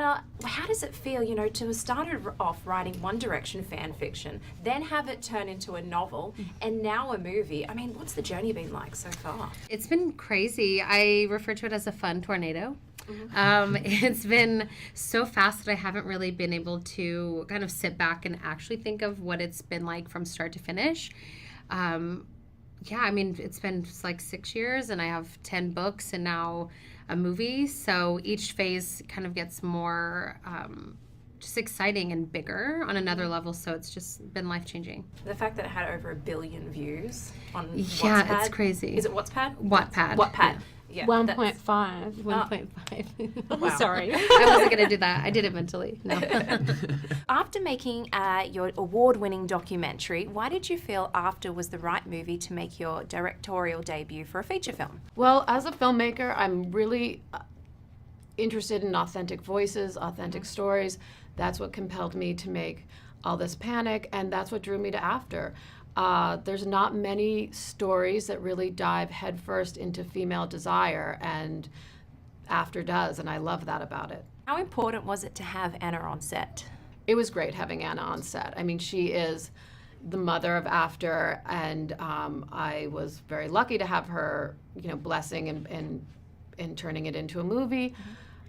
Now, how does it feel, to have started off writing One Direction fan fiction, then have it turn into a novel, and now a movie? I mean, what's the journey been like so far? It's been crazy. I refer to it as a fun tornado. It's been so fast that I haven't really been able to kind of sit back and actually think of what it's been like from start to finish. It's been like 6 years, and I have 10 books and now a movie. So each phase kind of gets more just exciting and bigger on another level. So it's just been life-changing. The fact that it had over 1 billion views on Wattpad. Yeah, it's crazy. Is it Wattpad? Wattpad. Wattpad. Yeah, 1.5. 1.5. Wow. Sorry. I wasn't going to do that. I did it mentally. No. After making your award-winning documentary, why did you feel After was the right movie to make your directorial debut for a feature film? Well, as a filmmaker, I'm really interested in authentic voices, authentic stories. That's what compelled me to make All This Panic, and that's what drew me to After. There's not many stories that really dive headfirst into female desire, and After does, and I love that about it. How important was it to have Anna on set? It was great having Anna on set. I mean, she is the mother of After, and I was very lucky to have her, blessing and turning it into a movie.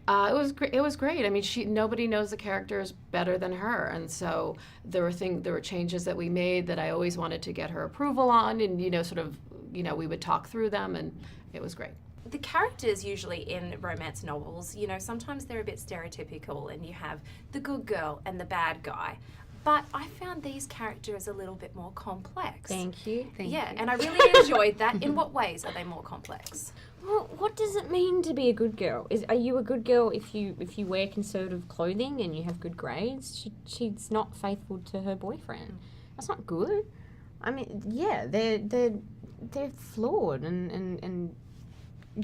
It was great. I mean, nobody knows the characters better than her, and so there were changes that we made that I always wanted to get her approval on, and we would talk through them, and it was great. The characters usually in romance novels, sometimes they're a bit stereotypical, and you have the good girl and the bad guy. But I found these characters a little bit more complex. Thank you. Thank you. And I really enjoyed that. In what ways are they more complex? Well, what does it mean to be a good girl? Are you a good girl if you wear conservative clothing and you have good grades? She's not faithful to her boyfriend. That's not good. I mean, yeah, they're flawed and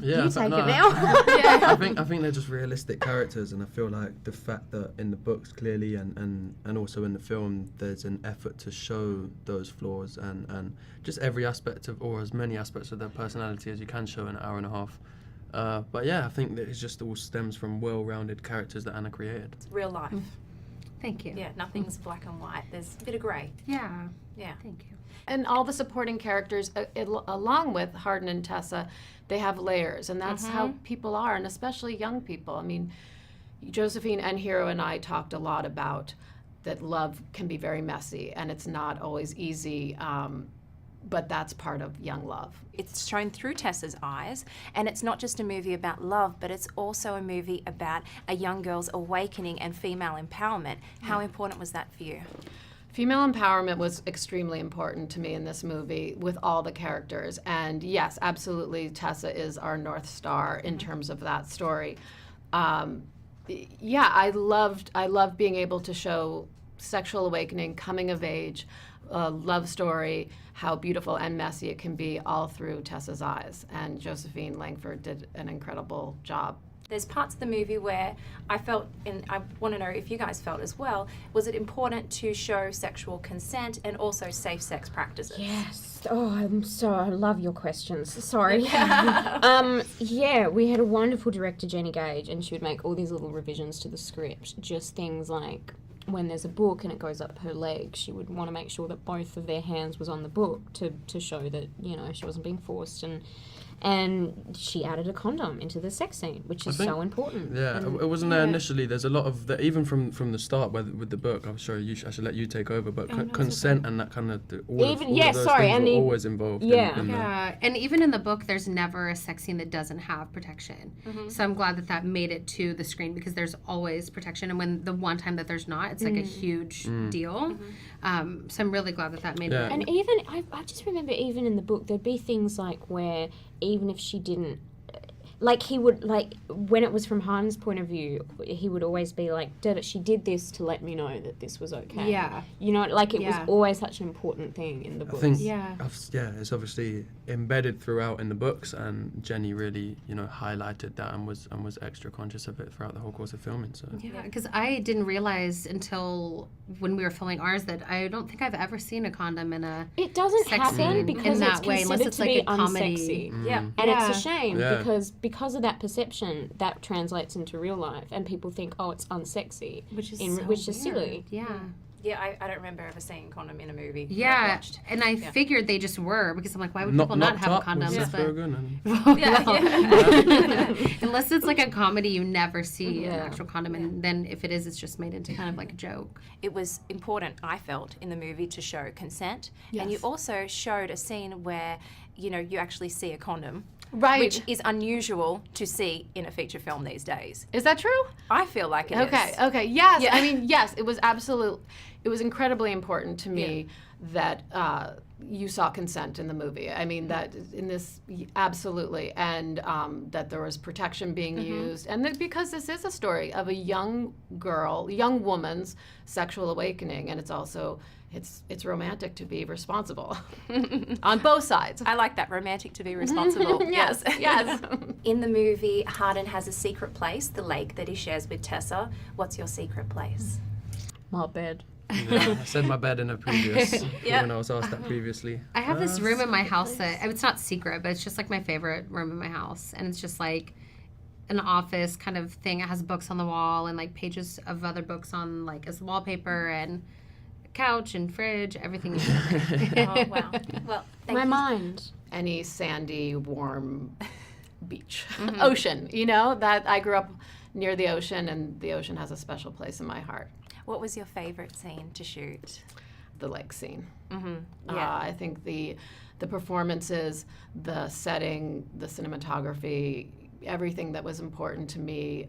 yeah, you take no, it now. I think they're just realistic characters, and I feel like the fact that in the books clearly and also in the film there's an effort to show those flaws and just every aspect of, or as many aspects of their personality as you can show in an hour and a half. But yeah, I think that it just all stems from well-rounded characters that Anna created. It's real life. Thank you. Yeah, nothing's black and white. There's a bit of grey. Yeah. Yeah. Thank you. And all the supporting characters, along with Hardin and Tessa, they have layers, and that's how people are, and especially young people. I mean, Josephine and Hero and I talked a lot about that love can be very messy, and it's not always easy, but that's part of young love. It's shown through Tessa's eyes, and it's not just a movie about love, but it's also a movie about a young girl's awakening and female empowerment. How important was that for you? Female empowerment was extremely important to me in this movie with all the characters. And yes, absolutely, Tessa is our North Star in terms of that story. I loved being able to show sexual awakening, coming of age, love story, how beautiful and messy it can be all through Tessa's eyes. And Josephine Langford did an incredible job. There's parts of the movie where I felt, and I want to know if you guys felt as well, was it important to show sexual consent and also safe sex practices? Yes. Oh, I love your questions. Sorry. Yeah, we had a wonderful director, Jenny Gage, and she would make all these little revisions to the script. Just things like when there's a book and it goes up her leg, she would want to make sure that both of their hands was on the book to show that, she wasn't being forced, and she added a condom into the sex scene, which is so important. Yeah, it wasn't there initially. There's a lot of that, even from the start with the book. I'm sure I should let you take over, but consent and that kind of all of those things were always involved. And even in the book, there's never a sex scene that doesn't have protection. So I'm glad that made it to the screen, because there's always protection, and when the one time that there's not, it's like a huge deal. So I'm really glad that made it. And even I just remember, even in the book, there'd be things like where even if she didn't, he would, when it was from Han's point of view, he would always be like, she did this to let me know that this was okay. It was always such an important thing in the book. I think, it's obviously embedded throughout in the books, and Jenny really, highlighted that and was extra conscious of it throughout the whole course of filming. So Yeah, because I didn't realize until when we were filming ours that I don't think I've ever seen a condom in a It doesn't sex happen scene because in it's that way, unless considered it's to like be a comedy. unsexy. Yeah. And Yeah. it's a shame Yeah. because of that perception that translates into real life, and people think, oh, it's unsexy, Which is which is silly. Yeah. Yeah, I don't remember ever seeing a condom in a movie. that I've Yeah, watched. and I figured they just were because I'm like, why would Knock- people not knocked have up condoms? with Seth But Rogen and unless it's like a comedy, you never see an Yeah. actual condom, and then if it is, it's just made into kind of like a joke. It was important, I felt, in the movie to show consent. And you Yes. also showed a scene where, you actually see a condom. Right. Which is unusual to see in a feature film these days. Is that true? I feel like it is. Okay. Yes. Yeah. I mean, yes. It was incredibly important to me that you saw consent in the movie. I mean, that in this, absolutely, and that there was protection being used, and that because this is a story of a young woman's sexual awakening, and it's also it's romantic to be responsible on both sides. I like that, romantic to be responsible. Yes. Yes. In the movie, Hardin has a secret place, the lake that he shares with Tessa. What's your secret place? My bed. I said my bed in a previous Yeah. when I was asked that previously. I have this room in my house that it's not secret, but it's just like my favorite room in my house, and it's just like an office kind of thing. It has books on the wall and like pages of other books on like as wallpaper and a couch and fridge, everything. You need. Oh, wow. Well, thank My you. mind. Any sandy, warm beach, ocean. That I grew up near the ocean, and the ocean has a special place in my heart. What was your favorite scene to shoot? The lake scene. Yeah. I think the performances, the setting, the cinematography, everything that was important to me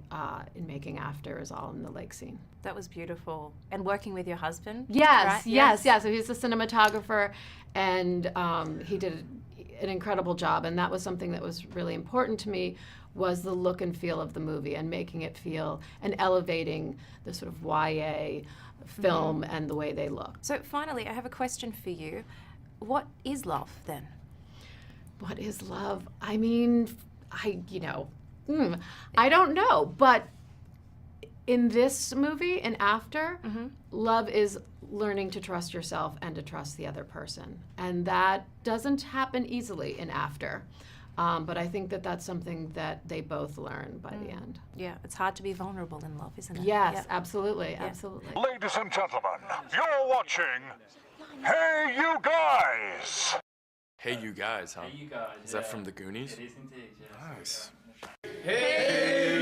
in making After is all in the lake scene. That was beautiful. And working with your husband? Yes, right? yes. So he's a cinematographer, and he did an incredible job. And that was something that was really important to me, was the look and feel of the movie and making it feel and elevating the sort of YA film and the way they look. So finally, I have a question for you. What is love then? What is love? I mean, I don't know, but in this movie and After, love is learning to trust yourself and to trust the other person. And that doesn't happen easily in After. But I think that that's something that they both learn by the end. Yeah, it's hard to be vulnerable in love, isn't it? Yes, Yeah. absolutely, absolutely. Ladies and gentlemen, you're watching Hey You Guys! Hey, you guys, huh? Hey, you guys. Is that from the Goonies? It is indeed, yes. Nice. Hey